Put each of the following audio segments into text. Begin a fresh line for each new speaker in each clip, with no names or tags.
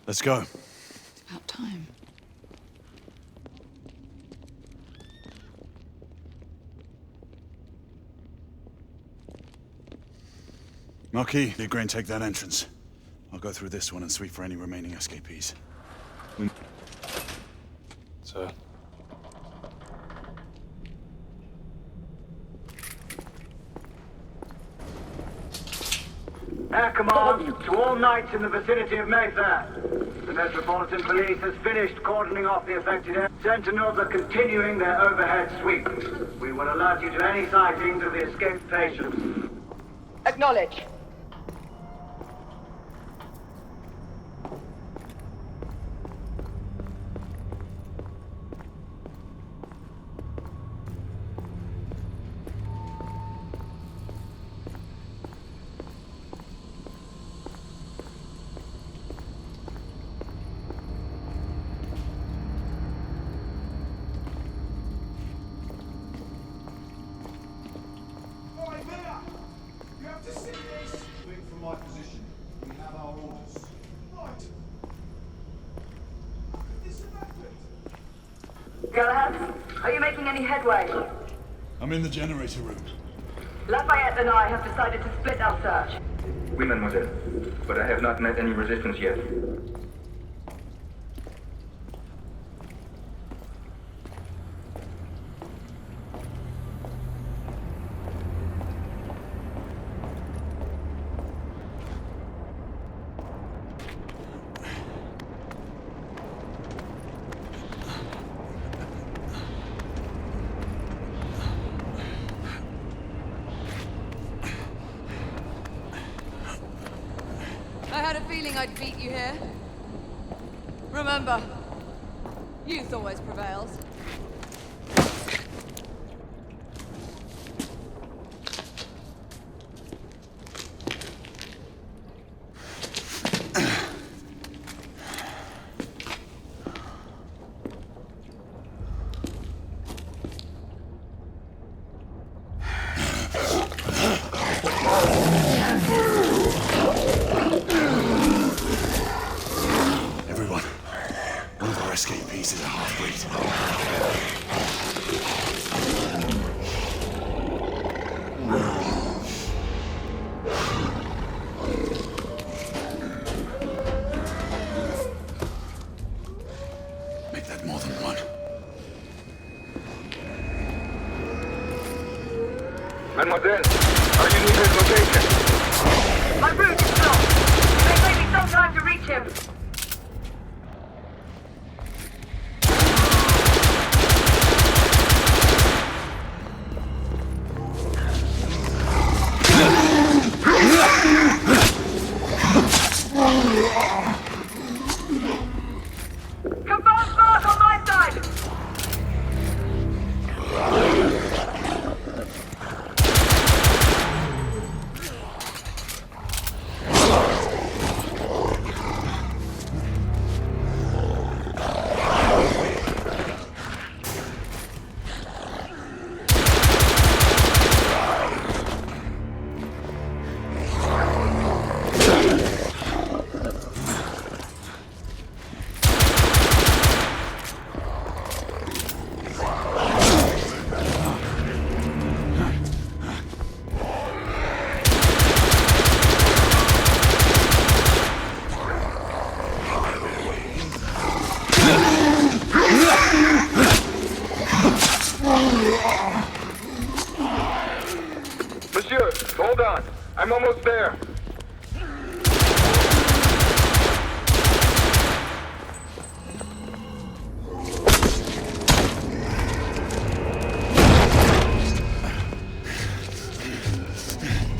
Let's go.
About time.
Marquis, agree and take that entrance. I'll go through this one and sweep for any remaining escapees.
Sir.
Air command to all knights in the vicinity of Mayfair. The Metropolitan Police has finished cordoning off the affected area. Sentinels are continuing their overhead sweep. We will alert you to any sightings of the escaped patients.
Acknowledge.
You have to see this. Moving from my position. We have our orders. Right. How could this have happened?
Galahad, are you making any headway?
I'm in the generator room.
Lafayette and I have decided to split our search.
Oui, mademoiselle. But I have not met any resistance yet.
I had a feeling I'd beat you here. Remember, youth always prevails.
Everyone, one of our escapees is a half-breed. Make that more than one.
Mademoiselle, are you near his location?
My route is blocked. It may take me some time to reach him. Confirm mark on my side.
Monsieur, hold on. I'm almost there.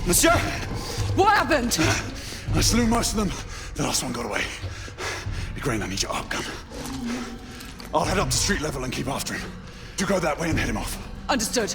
Monsieur!
What happened?
I slew most of them. The last one got away. Igraine, I need your arc gun. I'll head up to street level and keep after him. You go that way and head him off.
Understood.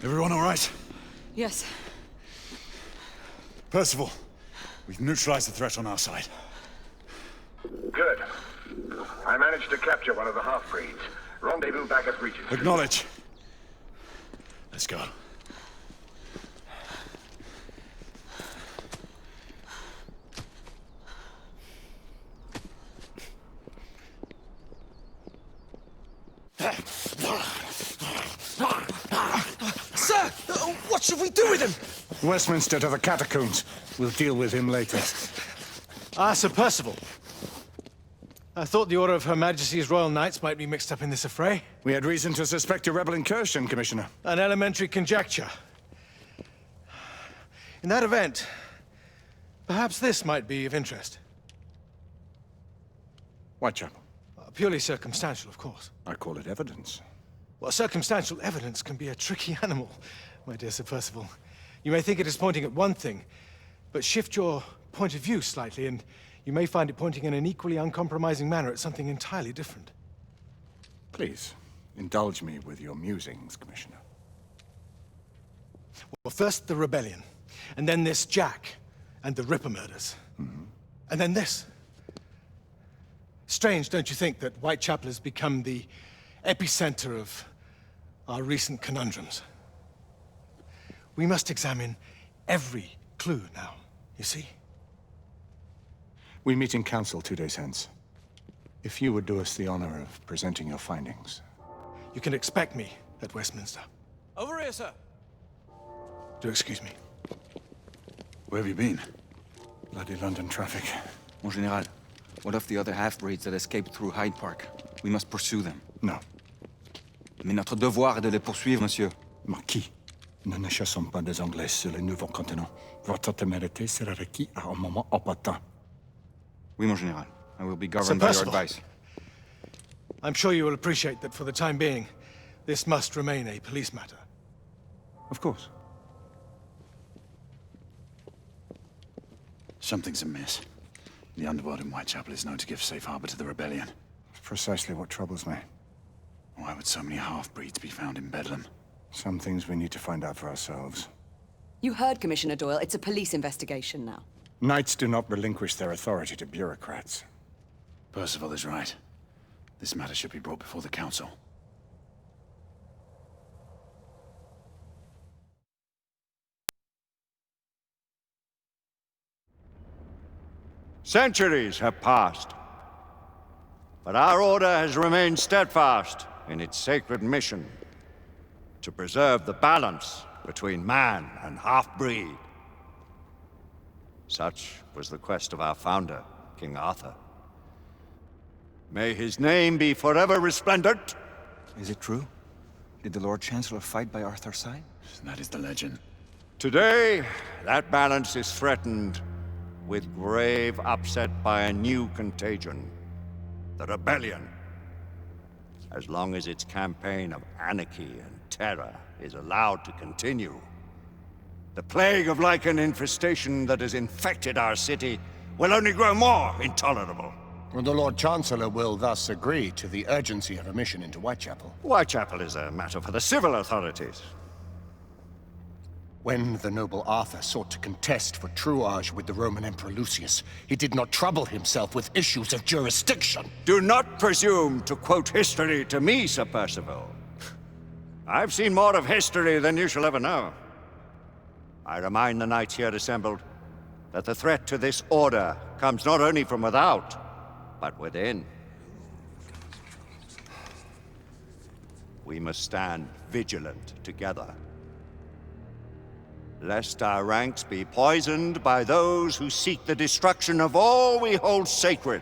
Everyone all right?
Yes.
Percival, we've neutralized the threat on our side.
Good. I managed to capture one of the half-breeds. Rendezvous back at Regent.
Acknowledge. Let's go.
Sir! What should we do with him?
Westminster to the catacombs. We'll deal with him later.
Ah, Sir Percival. I thought the Order of Her Majesty's Royal Knights might be mixed up in this affray.
We had reason to suspect a rebel incursion, Commissioner.
An elementary conjecture. In that event, perhaps this might be of interest.
Whitechapel.
Purely circumstantial, of course.
I call it evidence.
Well, circumstantial evidence can be a tricky animal, my dear Sir Percival. You may think it is pointing at one thing, but shift your point of view slightly, and you may find it pointing in an equally uncompromising manner at something entirely different.
Please, indulge me with your musings, Commissioner.
Well, first the rebellion, and then this Jack, and the Ripper murders. And then this. Strange, don't you think, that Whitechapel has become the epicenter of our recent conundrums? We must examine every clue now, you see?
We meet in council 2 days hence. If you would do us the honor of presenting your findings.
You can expect me at Westminster.
Over here, sir.
Do excuse me.
Where have you been?
Bloody London traffic.
Mon Général, what of the other half-breeds that escaped through Hyde Park? We must pursue them.
No.
Mais notre devoir est de les poursuivre, monsieur.
Marquis, nous ne chassons pas des Anglais sur le nouveau continent. Votre témérité sera requis à un moment opportun.
Oui, mon Général. I will be governed by your
Percival.
advice.
I'm sure you will appreciate that for the time being, this must remain a police matter.
Of course.
Something's amiss. The underworld in Whitechapel is known to give safe harbor to the rebellion.
It's precisely what troubles me.
Why would so many half-breeds be found in Bedlam?
Some things we need to find out for ourselves.
You heard Commissioner Doyle. It's a police investigation now.
Knights do not relinquish their authority to bureaucrats.
Percival is right. This matter should be brought before the council.
Centuries have passed, but our order has remained steadfast in its sacred mission to preserve the balance between man and half-breed. Such was the quest of our founder, King Arthur. May his name be forever resplendent.
Is it true? Did the Lord Chancellor fight by Arthur's side?
That is the legend.
Today, that balance is threatened with grave upset by a new contagion, the rebellion. As long as its campaign of anarchy and terror is allowed to continue, the plague of lichen infestation that has infected our city will only grow more intolerable.
Well, the Lord Chancellor will thus agree to the urgency of a mission into Whitechapel.
Whitechapel is a matter for the civil authorities.
When the noble Arthur sought to contest for truage with the Roman Emperor Lucius, he did not trouble himself with issues of jurisdiction.
Do not presume to quote history to me, Sir Percival. I've seen more of history than you shall ever know. I remind the knights here assembled that the threat to this order comes not only from without, but within. We must stand vigilant together, lest our ranks be poisoned by those who seek the destruction of all we hold sacred.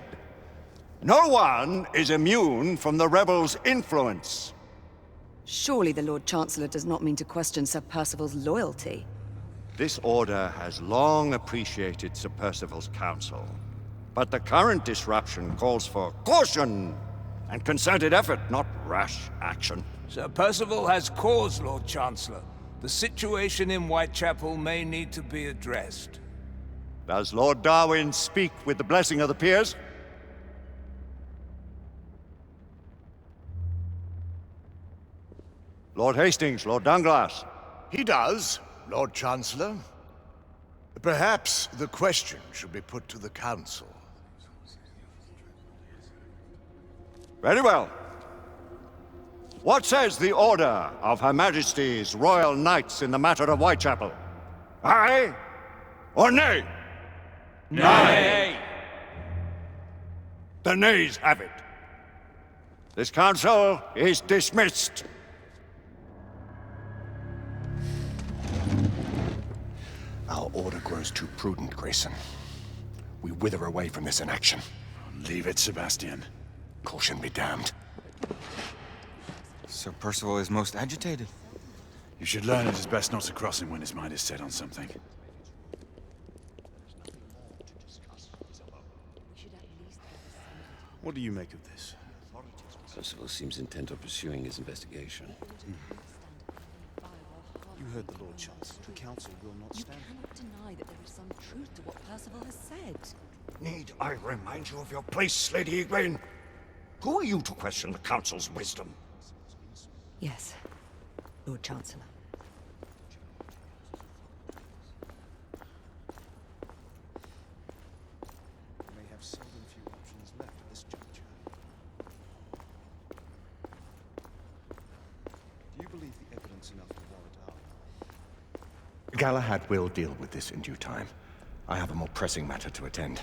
No one is immune from the rebels' influence.
Surely the Lord Chancellor does not mean to question Sir Percival's loyalty.
This order has long appreciated Sir Percival's counsel, but the current disruption calls for caution and concerted effort, not rash action.
Sir Percival has cause, Lord Chancellor. The situation in Whitechapel may need to be addressed.
Does Lord Darwin speak with the blessing of the peers? Lord Hastings, Lord Dunglass,
He does, Lord Chancellor. Perhaps the question should be put to the Council.
Very well. What says the Order of Her Majesty's Royal Knights in the matter of Whitechapel? Aye or nay?
Nay!
The nays have it. This council is dismissed.
Our order grows too prudent, Grayson. We wither away from this inaction.
Leave it, Sebastian.
Caution be damned.
Sir Percival is most agitated.
You should learn it is best not to cross him when his mind is set on something.
What do you make of this?
Percival seems intent on pursuing his investigation.
You heard the Lord Chancellor. The Council will not stand.
You cannot deny that there is some truth to what Percival has said.
Need I remind you of your place, Lady Egwene? Who are you to question the Council's wisdom?
Yes, Lord Chancellor.
We may have seldom few options left at this juncture. Do you believe the evidence enough to warrant our...
Galahad will deal with this in due time. I have a more pressing matter to attend.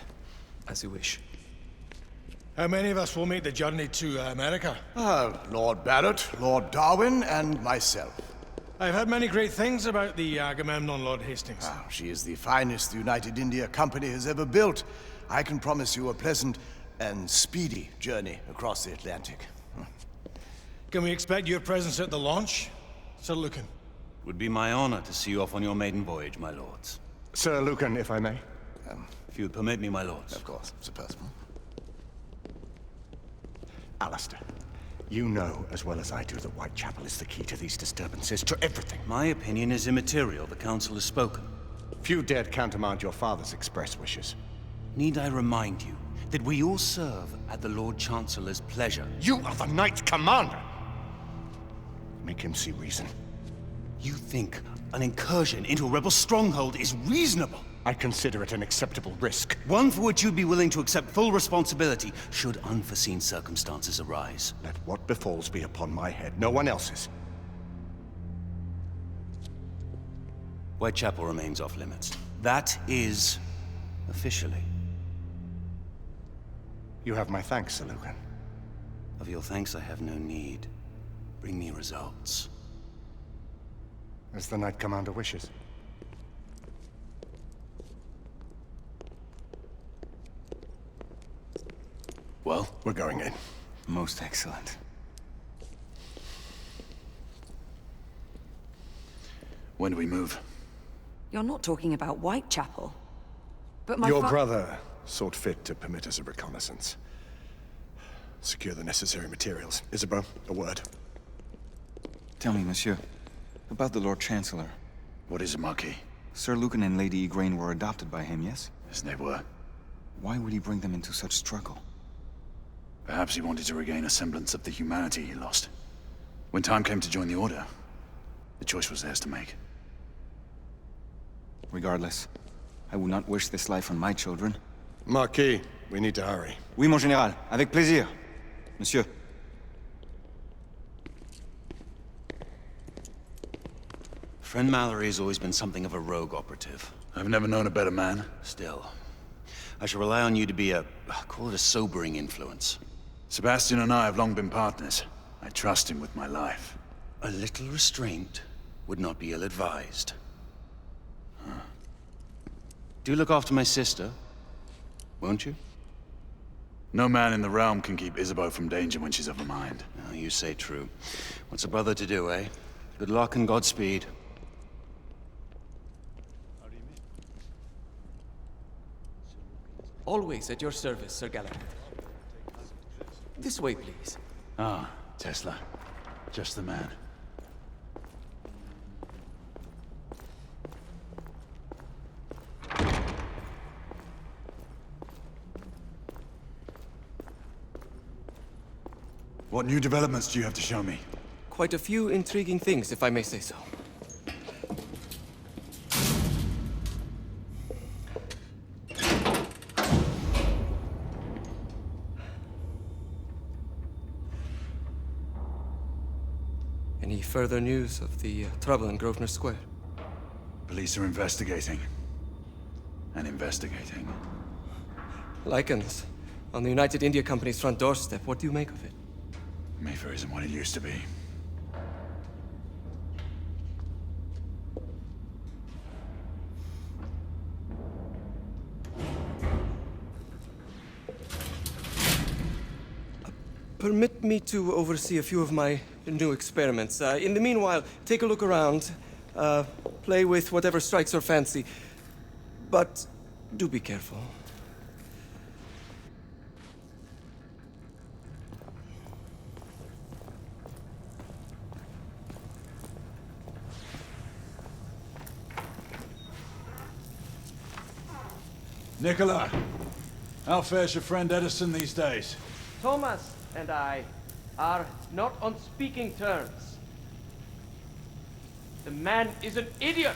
As you wish.
How many of us will make the journey to America?
Lord Barrett, Lord Darwin, and myself.
I've heard many great things about the Agamemnon, Lord Hastings.
She is the finest the United India Company has ever built. I can promise you a pleasant and speedy journey across the Atlantic.
Can we expect your presence at the launch, Sir Lucan?
Would be my honor to see you off on your maiden voyage, my lords.
Sir Lucan, if I may.
If you would permit me, my lords.
Of course, Sir Percival. Alistair, you know as well as I do that Whitechapel is the key to these disturbances, to everything.
My opinion is immaterial. The Council has spoken.
Few dared countermand your father's express wishes.
Need I remind you that we all serve at the Lord Chancellor's pleasure?
You are the Knight Commander! Make him see reason.
You think an incursion into a rebel stronghold is reasonable?
I consider it an acceptable risk.
One for which you'd be willing to accept full responsibility should unforeseen circumstances arise.
Let what befalls be upon my head, no one else's.
Whitechapel remains off limits. That is officially.
You have my thanks, Sir Lucan.
Of your thanks I have no need. Bring me results.
As the Knight Commander wishes.
Well,
we're going in.
Most excellent.
When do we move?
You're not talking about Whitechapel. But my
Your brother sought fit to permit us a reconnaissance. Secure the necessary materials. Isabeau, a word.
Tell me, monsieur, about the Lord Chancellor.
What is it, Marquis?
Sir Lucan and Lady Egwene were adopted by him, yes?
Yes, they were.
Why would he bring them into such struggle?
Perhaps he wanted to regain a semblance of the humanity he lost. When time came to join the Order, the choice was theirs to make.
Regardless, I would not wish this life on my children.
Marquis, we need to hurry.
Oui, mon général. Avec plaisir. Monsieur.
Friend Mallory has always been something of a rogue operative.
I've never known a better man.
Still, I shall rely on you to be call it a sobering influence.
Sebastian and I have long been partners. I trust him with my life.
A little restraint would not be ill-advised. Do look after my sister, won't you?
No man in the realm can keep Isabeau from danger when she's of a mind.
Oh, you say true. What's a brother to do, eh? Good luck and Godspeed.
Always at your service, Sir Galahad. This way, please.
Ah, Tesla. Just the man. What new developments do you have to show me?
Quite a few intriguing things, if I may say so. further news of the trouble in Grosvenor Square?
Police are investigating. And investigating.
Lichens. On the United India Company's front doorstep. What do you make of it?
Mayfair isn't what it used to be.
Permit me to oversee a few of my new experiments. In the meanwhile, take a look around. Play with whatever strikes your fancy. But do be careful.
Nicola, how fares your friend Edison these days?
Thomas and I are not on speaking terms. The man is an idiot!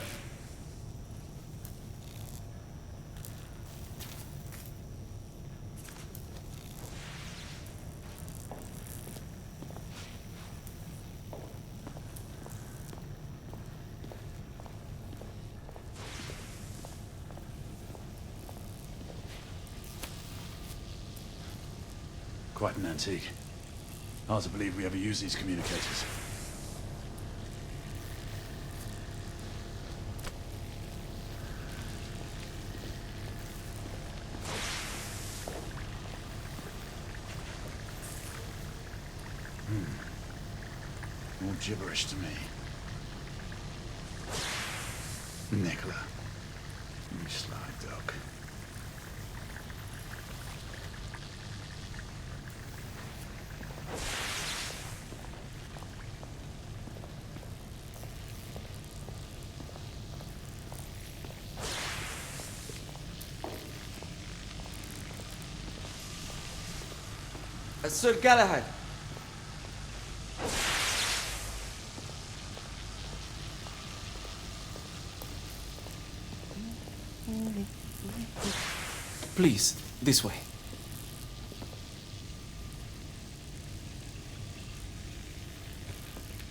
Quite an antique. Hard to believe we ever use these communicators. All gibberish to me. Nicola, you sly dog.
Sir Galahad. Please, this way.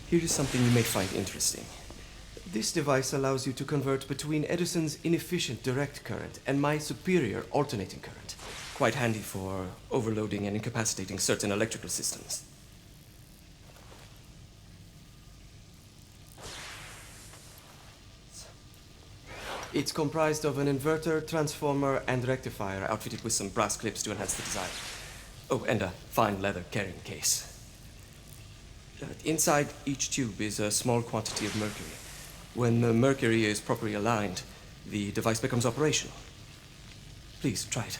Here is something you may find interesting. This device allows you to convert between Edison's inefficient direct current and my superior alternating current. Quite handy for overloading and incapacitating certain electrical systems. It's comprised of an inverter, transformer, and rectifier outfitted with some brass clips to enhance the design. Oh, and a fine leather carrying case. Inside each tube is a small quantity of mercury. When the mercury is properly aligned, the device becomes operational. Please, try it.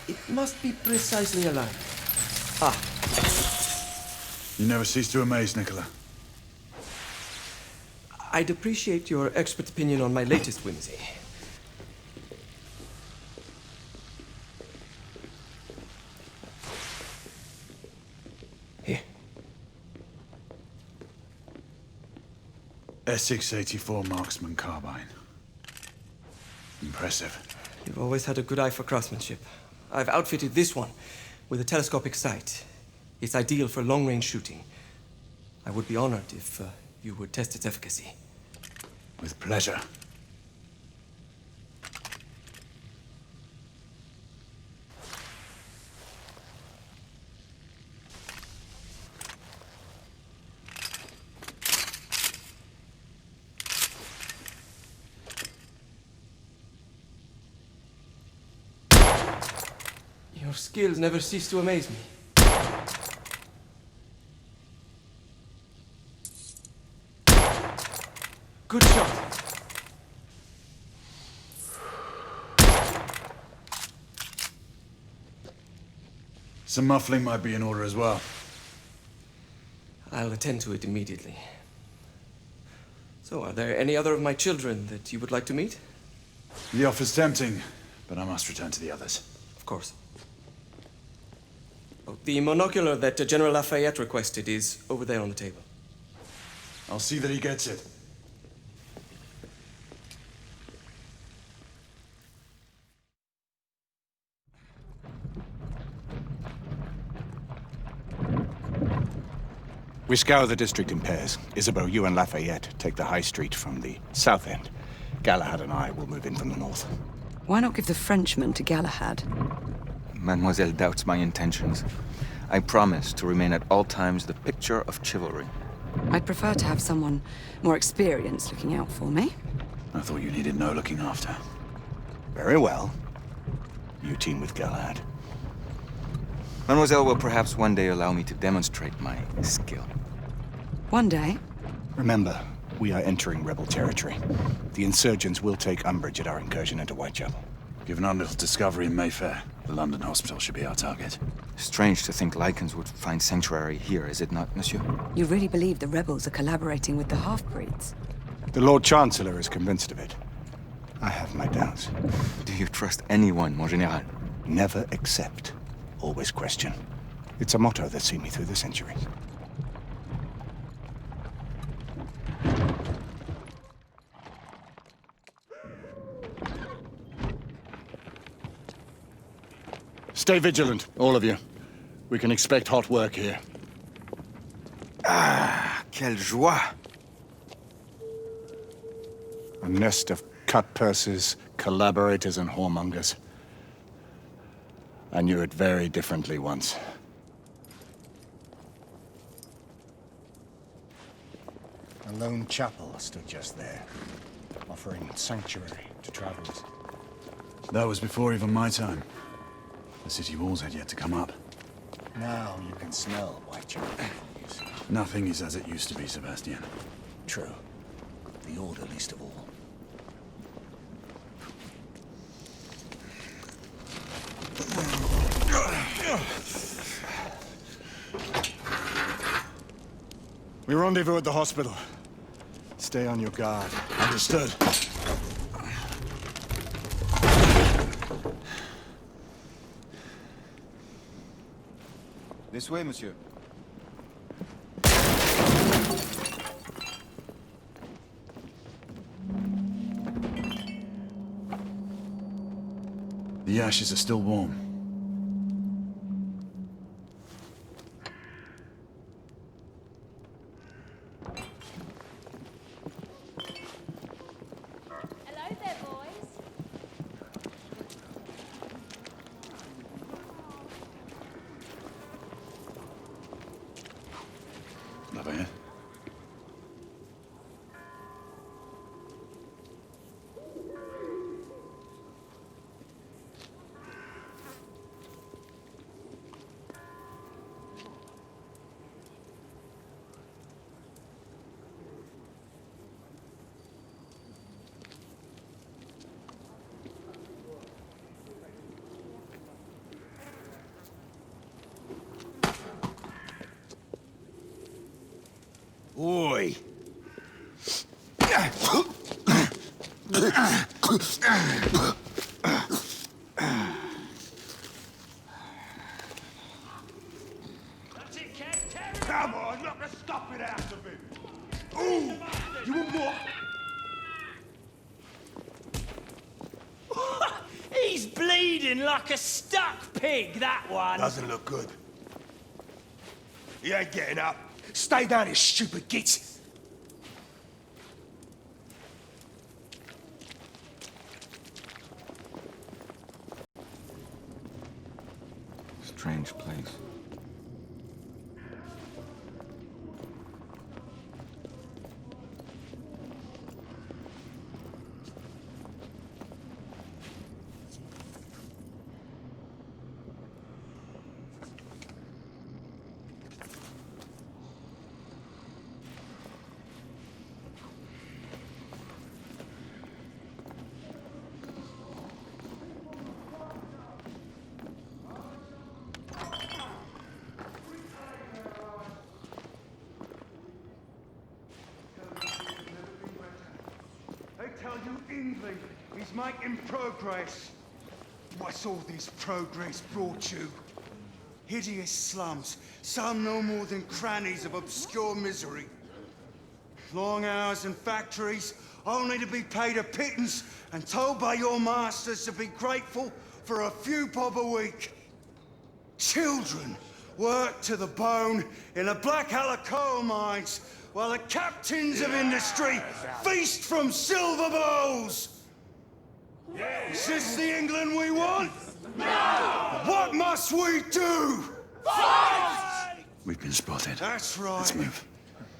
It must be precisely aligned. Ah.
You never cease to amaze, Nicola.
I'd appreciate your expert opinion on my latest whimsy. Here.
Essex 84 Marksman Carbine. Impressive.
You've always had a good eye for craftsmanship. I've outfitted this one with a telescopic sight. It's ideal for long-range shooting. I would be honored if you would test its efficacy.
With pleasure.
Your skills never cease to amaze me. Good shot.
Some muffling might be in order as well.
I'll attend to it immediately. So, are there any other of my children that you would like to meet?
The offer's tempting, but I must return to the others.
Of course. Oh, the monocular that General Lafayette requested is over there on the table.
I'll see that he gets it.
We scour the district in pairs. Isabeau, you and Lafayette take the high street from the south end. Galahad and I will move in from the north.
Why not give the Frenchman to Galahad?
Mademoiselle doubts my intentions. I promise to remain at all times the picture of chivalry.
I'd prefer to have someone more experienced looking out for me.
I thought you needed no looking after.
Very well. You team with Galahad.
Mademoiselle will perhaps one day allow me to demonstrate my skill.
One day?
Remember, we are entering rebel territory. The insurgents will take umbrage at our incursion into Whitechapel.
Given our little discovery in Mayfair, the London hospital should be our target.
Strange to think Lycans would find sanctuary here, is it not, monsieur?
You really believe the rebels are collaborating with the half-breeds?
The Lord Chancellor is convinced of it. I have my doubts.
Do you trust anyone, mon général?
Never accept. Always question. It's a motto that's seen me through the centuries. Stay vigilant, all of you. We can expect hot work here.
Ah, quelle joie!
A nest of cut-purses, collaborators, and whoremongers. I knew it very differently once. A lone chapel stood just there, offering sanctuary to travelers.
That was before even my time. The city walls had yet to come up.
Now you can smell Whitechapel.
Nothing is as it used to be, Sebastian.
True. The Order least of all. We rendezvous at the hospital. Stay on your guard.
Understood.
This way, monsieur.
The ashes are still warm.
Hello there, boys.
Lafayette.
Oi!
Come on, knock the stuffing out of him! Ooh! You want more?
He's bleeding like a stuck pig, that one.
Doesn't look good. He ain't getting up. Stay down, you stupid git!
Strange place.
Tell you England is making progress. What's all this progress brought you? Hideous slums, some no more than crannies of obscure misery. Long hours in factories, only to be paid a pittance and told by your masters to be grateful for a few bob a week. Children work to the bone in the Blackhala coal mines, while the captains of industry feast from silver bowls. Is this the England we want? No! What must we do? Fight!
We've been spotted.
That's right.
Let's move.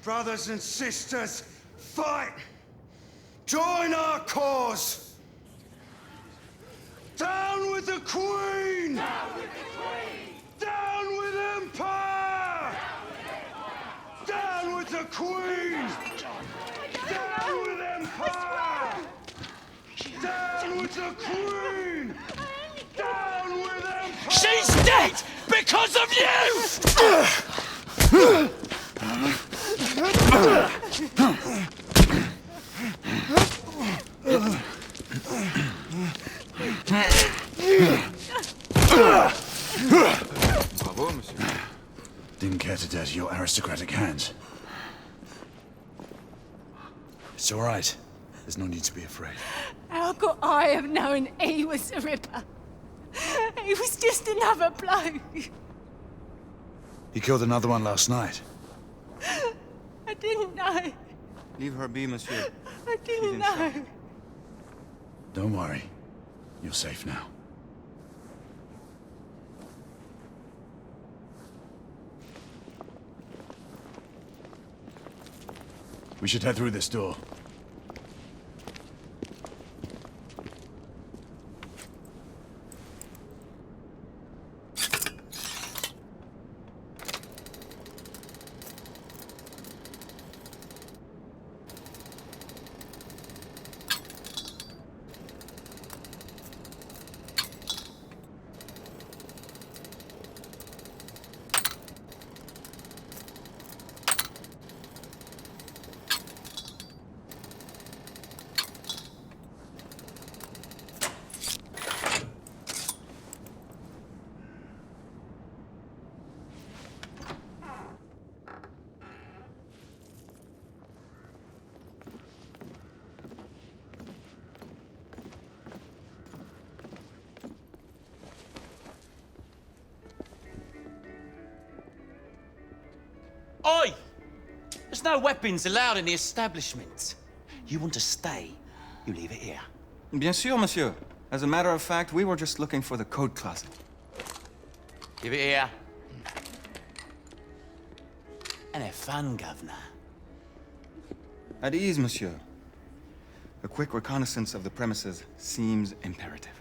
Brothers and sisters, fight! Join our cause! Down with the Queen! Down with the Queen! Down with Empire! Down with the Queen! Down with Empire! Down with the Queen! Down with Empire!
She's dead because of
Bravo, monsieur. Didn't care to dirty your aristocratic hands. It's all right. There's no need to be afraid.
How could I have known he was the Ripper? He was just another bloke.
He killed another one last night.
I didn't know.
Leave her be, monsieur.
I didn't know.
Don't worry. You're safe now. We should head through this door.
Oi! There's no weapons allowed in the establishment. You want to stay, you leave it here.
Bien sûr, monsieur. As a matter of fact, we were just looking for the code closet.
Give it here. And have fun, Governor.
At ease, monsieur. A quick reconnaissance of the premises seems imperative.